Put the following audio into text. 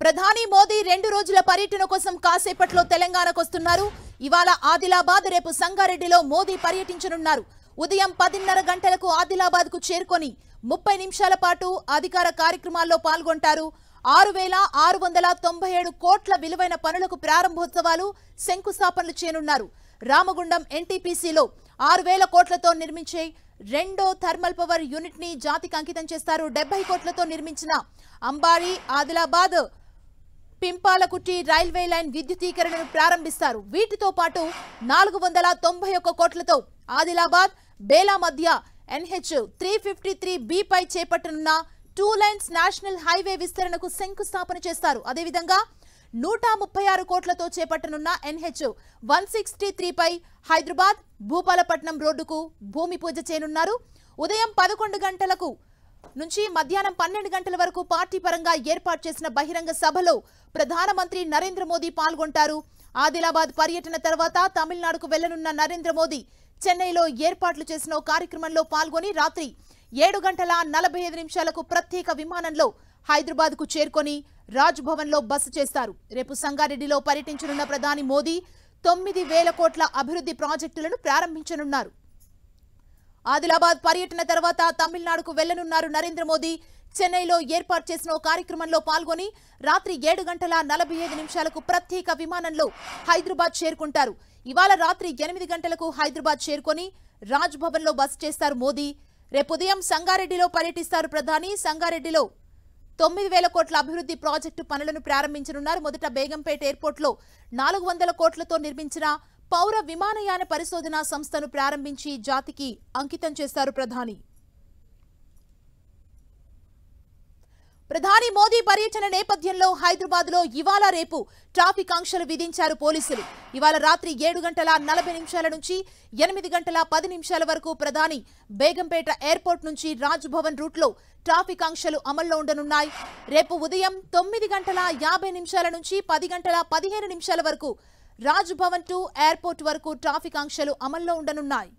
ప్రధాని మోదీ 2 రోజుల పర్యటన కోసం కాసేపట్లో తెలంగాణకు వస్తున్నారు. ఇవాళ ఆదిలాబాద్, రేపు సంగారెడ్డిలో మోదీ పర్యటించనున్నారు. ఉదయం 10:30 గంటలకు ఆదిలాబాద్కు చేరుకొని 30 నిమిషాల పాటు అధికార కార్యక్రమాల్లో పాల్గొంటారు. 6,697 కోట్ల విలువైన పనులకు ప్రారంభోత్సవాలు, శంకుస్థాపనలు చేయనున్నారు. రామగుండం ఎన్టీపీసీలో 6,000 కోట్లతో నిర్మించే రెండో థర్మల్ పవర్ యూనిట్ ని జాతికి అంకితం చేస్తారు. 70 కోట్లతో నిర్మించిన అంబారి, ఆదిలాబాద్, పింపాలకుట్టి రైల్వే లైన్ విద్యుతీకరణను ప్రారంభిస్తారు. వీటితో పాటు 491 కోట్లతో ఆదిలాబాద్, బేలా మధ్య NH 353B పై చేపట్టనున్న 2 లైన్స్ నేషనల్ హైవే విస్తరణకు శంకుస్థాపన చేస్తారు. అదేవిధంగా 136 కోట్లతో చేపట్టనున్న NH 163 పై హైదరాబాద్, భూపాలపట్నం రోడ్డుకు భూమి పూజ చేయనున్నారు. ఉదయం 11 గంటలకు నుంచి మధ్యాహ్నం 12 గంటల వరకు పార్టీ పరంగా ఏర్పాటు చేసిన బహిరంగ సభలో ప్రధానమంత్రి నరేంద్ర మోదీ పాల్గొంటారు. ఆదిలాబాద్ పర్యటన తర్వాత తమిళనాడుకు వెళ్లనున్న నరేంద్ర మోదీ చెన్నైలో ఏర్పాట్లు చేసిన కార్యక్రమంలో పాల్గొని రాత్రి 7:45 ప్రత్యేక విమానంలో హైదరాబాద్ కు చేరుకొని రాజ్ భవన్ లో బస చేస్తారు. రేపు సంగారెడ్డిలో పర్యటించనున్న ప్రధాని మోదీ 9,000 కోట్ల అభివృద్ధి ప్రాజెక్టులను ప్రారంభించనున్నారు. ఆదిలాబాద్ పర్యటన తర్వాత తమిళనాడుకు వెళ్లనున్నారు నరేంద్ర మోదీ. చెన్నైలో ఏర్పాటు చేసిన కార్యక్రమంలో పాల్గొని రాత్రి 7:45 ప్రత్యేక విమానంలో హైదరాబాద్ చేరుకుంటారు. ఇవాళ రాత్రి 8 గంటలకు హైదరాబాద్ చేరుకొని రాజ్ భవన్ లో బస చేస్తారు మోదీ. రేపు ఉదయం సంగారెడ్డిలో పర్యటిస్తారు ప్రధాని. సంగారెడ్డిలో 9,000 కోట్ల అభివృద్ధి ప్రాజెక్టు పనులను ప్రారంభించనున్నారు. మొదట బేగంపేట ఎయిర్పోర్ట్ లో 400 కోట్లతో నిర్మించిన పౌర విమానయాన పరిశోధనా సంస్థను ప్రారంభించి జాతికి అంకితం చేస్తారు ప్రధాని. ప్రధాని మోదీ పర్యటన నేపథ్యంలో హైదరాబాద్ లో ఇవాళ రేపు ట్రాఫిక్ ఆంక్షలు విధించారు పోలీసులు. ఇవాళ రాత్రి 7:40 నుంచి 8:10 వరకు ప్రధాని బేగంపేట ఎయిర్పోర్ట్ నుంచి రాజ్ భవన్ రూట్ లో ట్రాఫిక్ ఆంక్షలు అమల్లో ఉండనున్నాయి. రేపు ఉదయం 9:50 నుంచి 10:15 వరకు రాజ్ భవన్ టు ఎయిర్పోర్ట్ వరకు ట్రాఫిక్ ఆంక్షలు అమల్లో ఉండనున్నాయి.